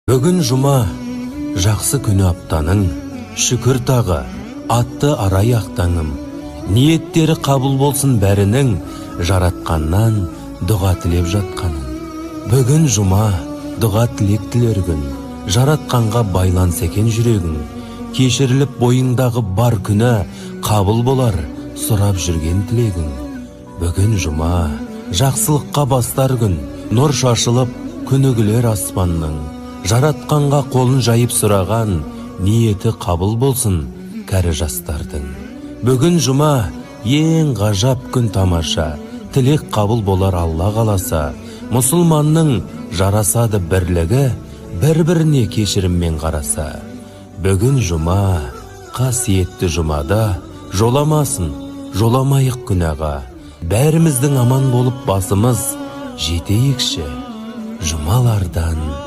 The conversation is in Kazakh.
Бүгін жұма, жақсы күні аптаның, шүкір тағы, атты арай ақтаңым. Ниеттері қабыл болсын бәрінің, жаратқаннан дұға тілеп жатқаның. Бүгін жұма, дұға тілек тілер күн, жаратқанға байланса екен жүрегің. Кешіріліп бойыңдағы бар күні, қабыл болар сұрап жүрген тілегің. Бүгін жұма, жақсылыққа бастар күн, нұр шашылып, күні күлер аспанның. Жаратқанға қолын жайып сұраған, ниеті қабыл болсын кәрі жастардың. Бүгін жұма, ең ғажап күн тамаша, тілек қабыл болар Алла қаласа. Мұсылманның жарасады бірлігі, бір-біріне кешіріммен қараса. Бүгін жұма, қасиетті жұмада, жоламасын, жоламайық күнәға. Бәріміздің аман болып басымыз жетейікші, жұмалардан